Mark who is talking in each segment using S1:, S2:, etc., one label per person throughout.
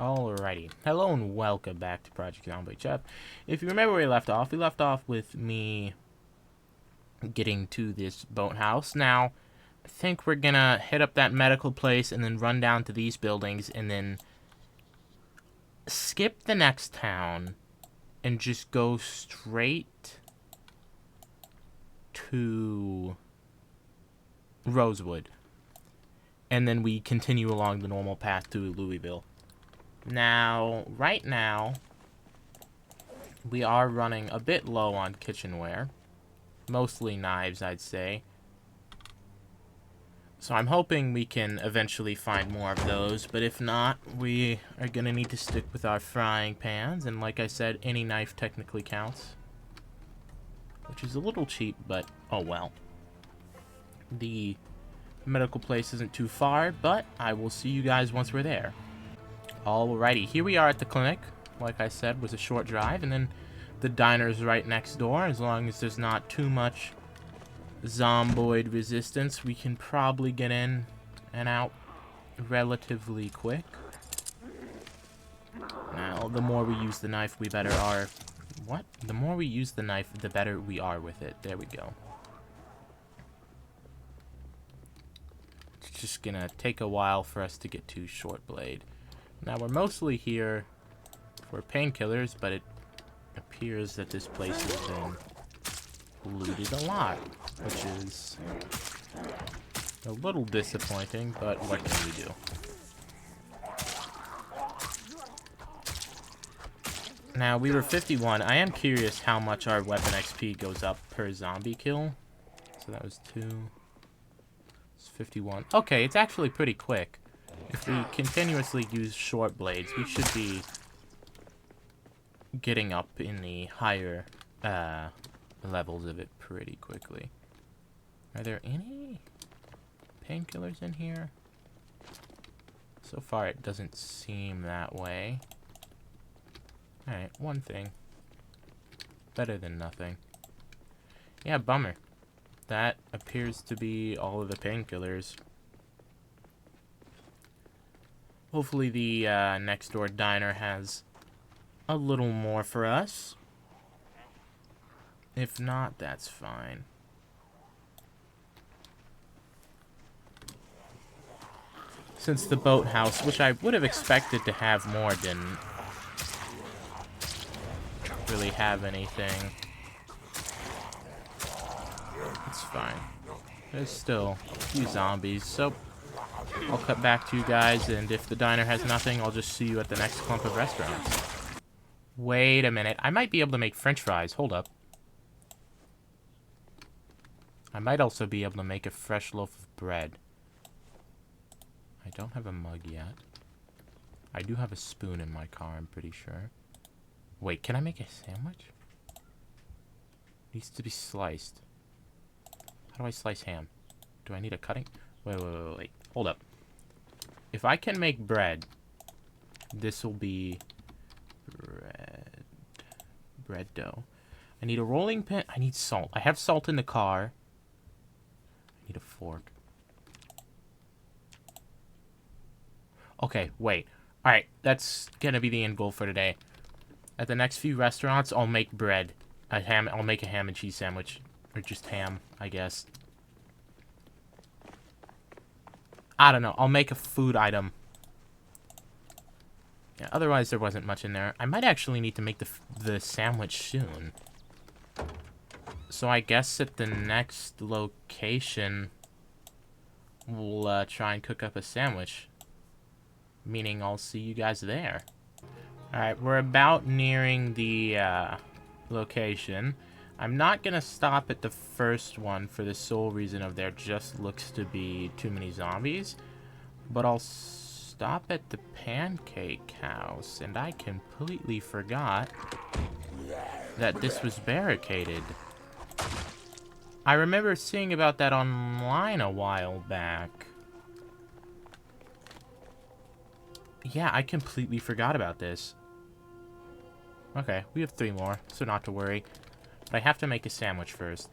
S1: Alrighty. Hello and welcome back to Project Zomboid Chef. If you remember where we left off with me getting to this boathouse. Now, I think we're gonna hit up that medical place and then run down to these buildings and then skip the next town and just go straight to Rosewood. And then we continue along the normal path to Louisville. Now, right now, we are running a bit low on kitchenware. Mostly knives, I'd say. So I'm hoping we can eventually find more of those, but if not, we are going to need to stick with our frying pans, and like I said, any knife technically counts. Which is a little cheap, but oh well. The medical place isn't too far, but I will see you guys once we're there. Alrighty, here we are at the clinic. Like I said, was a short drive, and then the diner's right next door. As long as there's not too much Zomboid resistance, we can probably get in and out relatively quick. Now, the more we use the knife, we better are... What? The more we use the knife, the better we are with it. There we go. It's just gonna take a while for us to get to Short Blade. Now, we're mostly here for painkillers, but it appears that this place has been looted a lot, which is a little disappointing, but what can we do? Now, we were 51. I am curious how much our weapon XP goes up per zombie kill. So that was 2. It's 51. Okay, it's actually pretty quick. If we continuously use short blades, we should be getting up in the higher levels of it pretty quickly. Are there any painkillers in here? So far, it doesn't seem that way. Alright, one thing. Better than nothing. Yeah, bummer. That appears to be all of the painkillers. Hopefully the next door diner has a little more for us. If not, that's fine. Since the boathouse, which I would have expected to have more, didn't really have anything. It's fine. There's still a few zombies, so I'll cut back to you guys, and if the diner has nothing, I'll just see you at the next clump of restaurants. Wait a minute. I might be able to make French fries. Hold up. I might also be able to make a fresh loaf of bread. I don't have a mug yet. I do have a spoon in my car, I'm pretty sure. Wait, can I make a sandwich? It needs to be sliced. How do I slice ham? Do I need a cutting? Wait. Hold up. If I can make bread, this will be bread dough. I need a rolling pin. I need salt. I have salt in the car. I need a fork. Okay, wait. Alright, that's gonna be the end goal for today. At the next few restaurants, I'll make bread. I'll make a ham and cheese sandwich. Or just ham, I guess. I don't know. I'll make a food item. Yeah, otherwise, there wasn't much in there. I might actually need to make the sandwich soon. So I guess at the next location, we'll try and cook up a sandwich. Meaning I'll see you guys there. Alright, we're about nearing the location. I'm not going to stop at the first one for the sole reason of there just looks to be too many zombies. But I'll stop at the pancake house, and I completely forgot that this was barricaded. I remember seeing about that online a while back. Yeah, I completely forgot about this. Okay, we have 3 more, so not to worry. But I have to make a sandwich first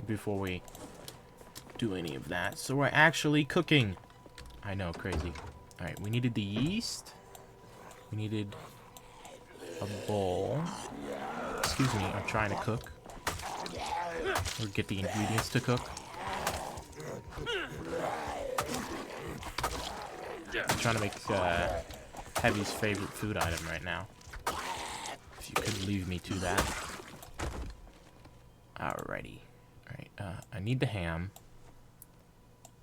S1: before we do any of that. So we're actually cooking. I know, crazy. Alright, we needed the yeast. We needed a bowl. Excuse me, I'm trying to cook. Or get the ingredients to cook. I'm trying to make Heavy's favorite food item right now. If you could leave me to that. Alrighty. Alright, I need the ham.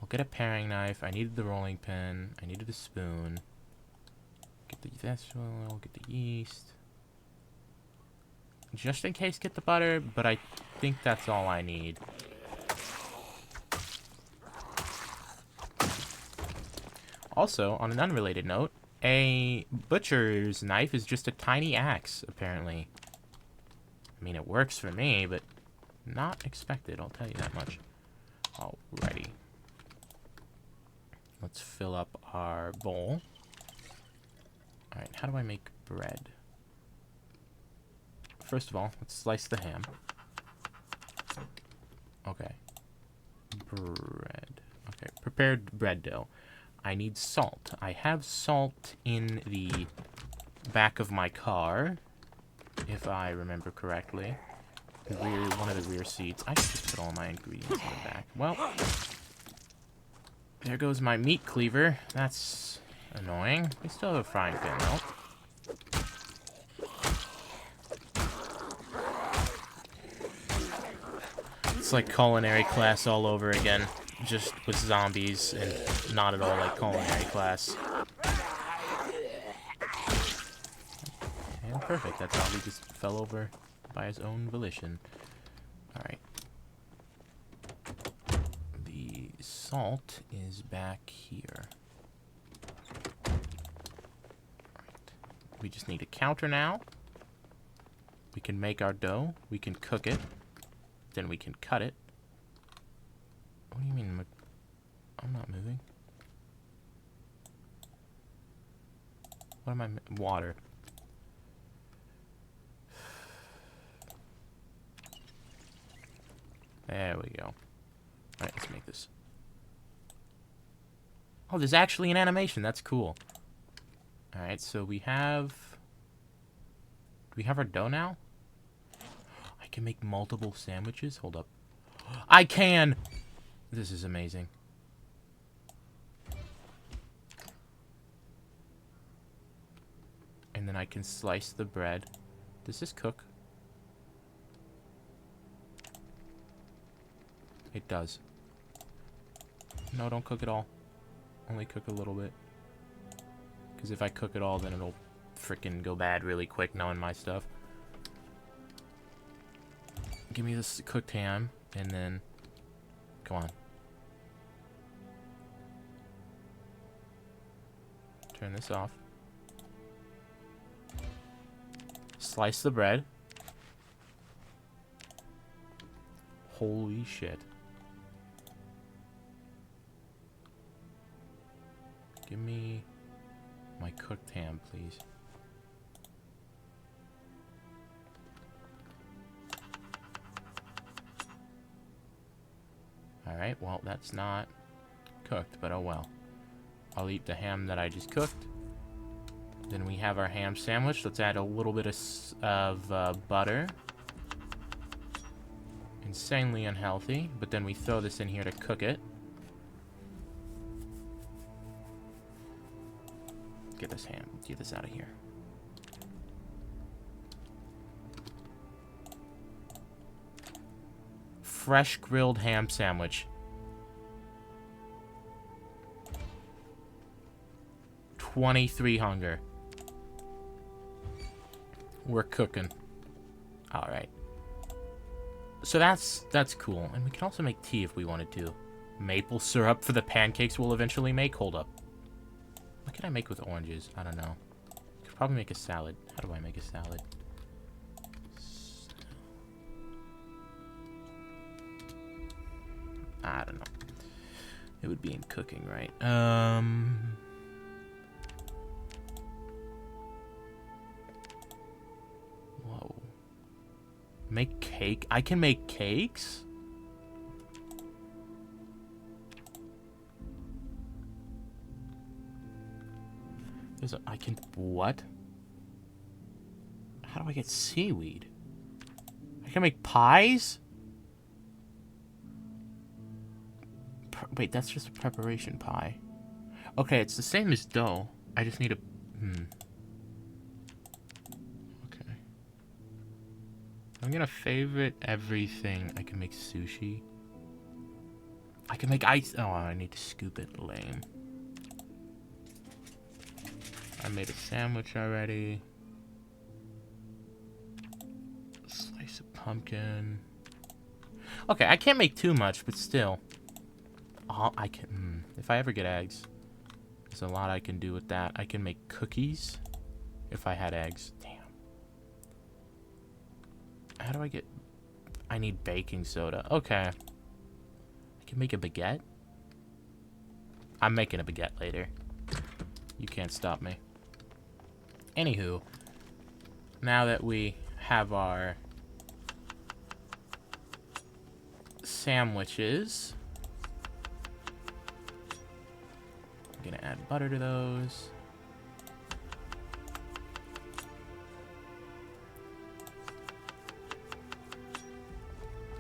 S1: We'll get a paring knife. I needed the rolling pin. I needed a spoon. Get the vegetable oil, get the yeast. Just in case, get the butter, but I think that's all I need. Also, on an unrelated note, a butcher's knife is just a tiny axe, apparently. I mean, it works for me, but not expected, I'll tell you that much. Alrighty. Let's fill up our bowl. Alright, how do I make bread? First of all, let's slice the ham. Okay. Bread. Okay, prepared bread dough. I need salt. I have salt in the back of my car, if I remember correctly. One of the rear seats. I should just put all my ingredients in the back. Well, there goes my meat cleaver. That's annoying. We still have a frying pan, though. It's like culinary class all over again. Just with zombies and not at all like culinary class. And perfect. That zombie just fell over by his own volition. Alright. The salt is back here. Alright. We just need a counter now. We can make our dough. We can cook it. Then we can cut it. What do you mean? I'm not moving. What am I? Water. There we go. Alright, let's make this. Oh, there's actually an animation. That's cool. Alright, so we have... Do we have our dough now? I can make multiple sandwiches? Hold up. I can! This is amazing. And then I can slice the bread. Does this cook? It does. No, don't cook it all. Only cook a little bit. Because if I cook it all, then it'll frickin' go bad really quick knowing my stuff. Give me this cooked ham, and then... Come on. Turn this off. Slice the bread. Holy shit. Give me my cooked ham, please. Alright, well, that's not cooked, but oh well. I'll eat the ham that I just cooked. Then we have our ham sandwich. Let's add a little bit of butter. Insanely unhealthy, but then we throw this in here to cook it. Get this ham. Get this out of here. Fresh grilled ham sandwich. 23 hunger. We're cooking. Alright. So that's cool. And we can also make tea if we wanted to. Maple syrup for the pancakes we'll eventually make. Hold up. What can I make with oranges? I don't know. Could probably make a salad. How do I make a salad? I don't know. It would be in cooking, right? Whoa. Make cake? I can make cakes? I can... What? How do I get seaweed? I can make pies? Wait, that's just a preparation pie. Okay, it's the same as dough. I just need a... Okay. I'm gonna favorite everything. I can make sushi. I can make ice... Oh, I need to scoop it. Lame. I made a sandwich already. Slice of pumpkin. Okay, I can't make too much, but still. Oh, I can... If I ever get eggs, there's a lot I can do with that. I can make cookies if I had eggs. Damn. How do I get... I need baking soda. Okay. I can make a baguette. I'm making a baguette later. You can't stop me. Anywho, now that we have our sandwiches, I'm gonna add butter to those.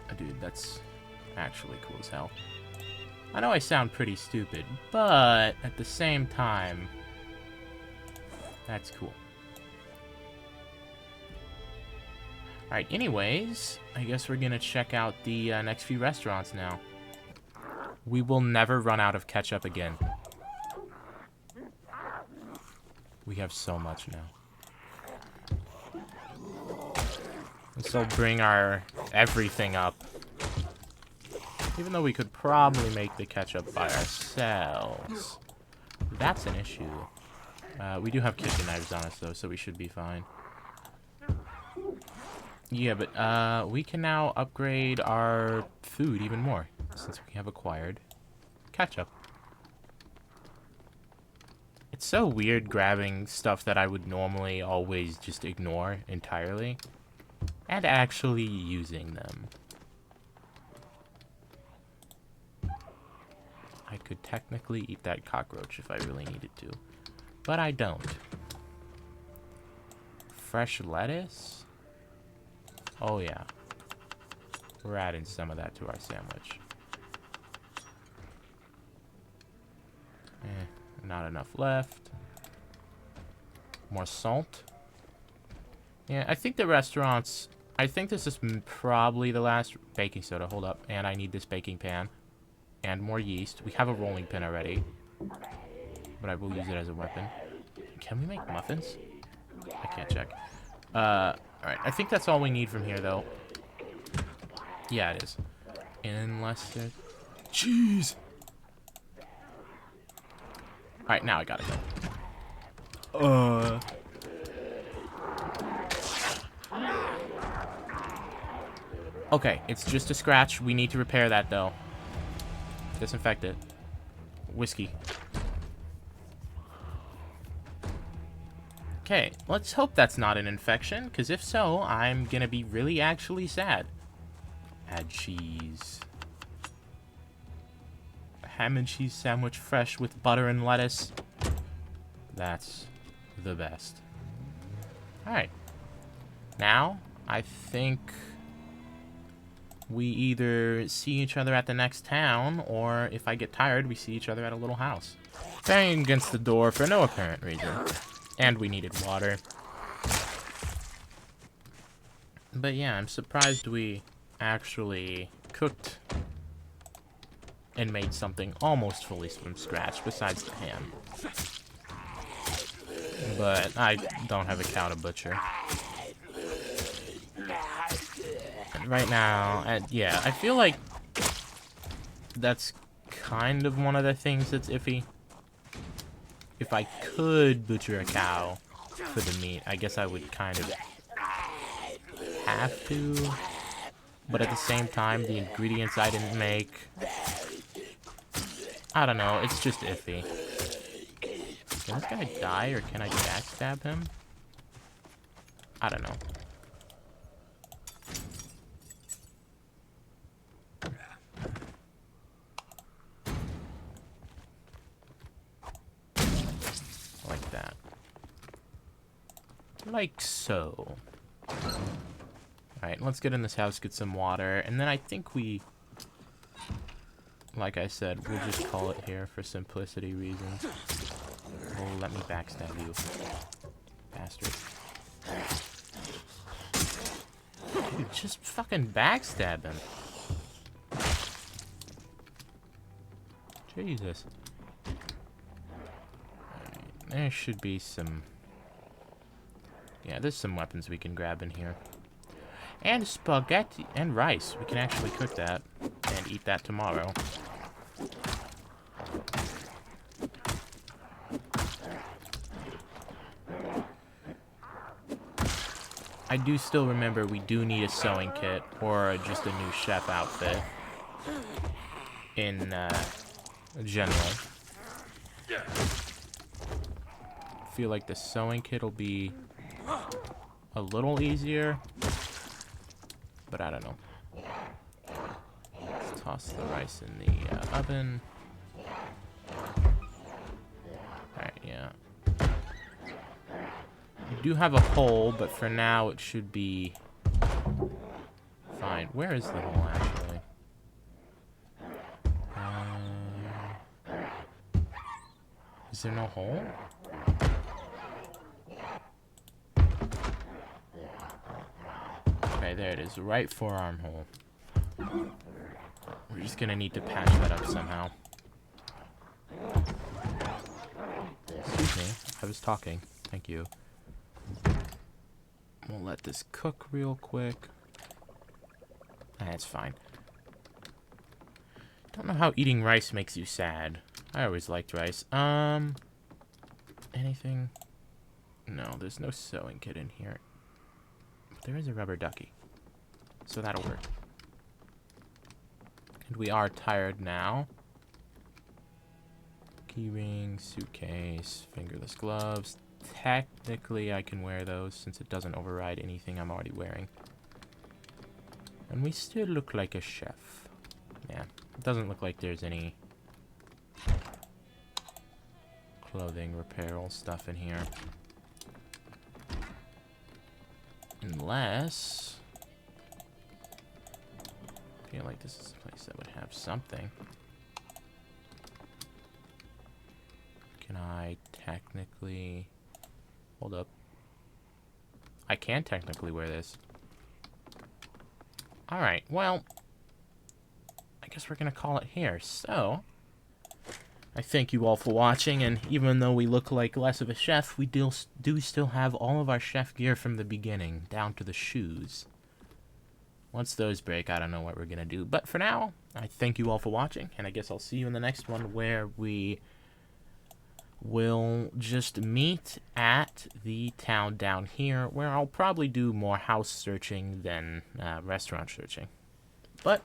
S1: Oh, dude, that's actually cool as hell. I know I sound pretty stupid, but at the same time, that's cool. Alright, anyways, I guess we're gonna check out the next few restaurants now. We will never run out of ketchup again. We have so much now. This will bring our everything up. Even though we could probably make the ketchup by ourselves. That's an issue. We do have kitchen knives on us, though, so we should be fine. Yeah, but we can now upgrade our food even more, since we have acquired ketchup. It's so weird grabbing stuff that I would normally always just ignore entirely, and actually using them. I could technically eat that cockroach if I really needed to, but I don't. Fresh lettuce? Oh yeah. We're adding some of that to our sandwich. Not enough left. More salt. Yeah, I think the restaurants... I think this is probably the last... Baking soda, hold up. And I need this baking pan. And more yeast. We have a rolling pin already. But I will use it as a weapon. Can we make muffins? I can't check. Alright, I think that's all we need from here, though. Yeah, it is. Unless there's... Cheese! Alright, now I got it, though. Okay, it's just a scratch. We need to repair that, though. Disinfect it. Whiskey. Okay, let's hope that's not an infection, because if so, I'm gonna be really actually sad. Add cheese. Ham and cheese sandwich fresh with butter and lettuce. That's the best. Alright. Now, I think we either see each other at the next town, or if I get tired, we see each other at a little house. Banging against the door for no apparent reason. And we needed water. But yeah, I'm surprised we actually cooked and made something almost fully from scratch, besides the ham. But I don't have a cow to butcher. And right now, yeah, I feel like that's kind of one of the things that's iffy. If I could butcher a cow for the meat, I guess I would kind of have to. But at the same time, the ingredients I didn't make... I don't know, it's just iffy. Can this guy die, or can I backstab him? I don't know. Like that. Like so. Alright, let's get in this house, get some water, and then I think we... Like I said, we'll just call it here for simplicity reasons. Oh, let me backstab you. Bastard. Dude, just fucking backstab him. Jesus. Right, there should be some... Yeah, there's some weapons we can grab in here. And spaghetti and rice. We can actually cook that and eat that tomorrow. I do still remember we do need a sewing kit or just a new chef outfit in general. I feel like the sewing kit will be a little easier, but I don't know. Let's toss the rice in the oven. Alright, yeah. We do have a hole, but for now it should be fine. Where is the hole, actually? Is there no hole? Okay, there it is. Right forearm hole. We're just gonna need to patch that up somehow. Excuse me. I was talking. Thank you. We'll let this cook real quick. That's fine. Don't know how eating rice makes you sad. I always liked rice. Anything? No, there's no sewing kit in here. But there is a rubber ducky. So that'll work. And we are tired now. Keyring, suitcase, fingerless gloves. Technically, I can wear those since it doesn't override anything I'm already wearing. And we still look like a chef. Yeah, it doesn't look like there's any clothing, apparel stuff in here. Unless... I feel like this is a place that would have something. Can I technically... Hold up. I can technically wear this. Alright, well... I guess we're gonna call it here. So... I thank you all for watching, and even though we look like less of a chef, we do still have all of our chef gear from the beginning, down to the shoes. Once those break, I don't know what we're gonna do. But for now, I thank you all for watching, and I guess I'll see you in the next one where we will just meet at the town down here, where I'll probably do more house searching than restaurant searching. But,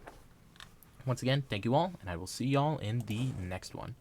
S1: once again, thank you all, and I will see y'all in the next one.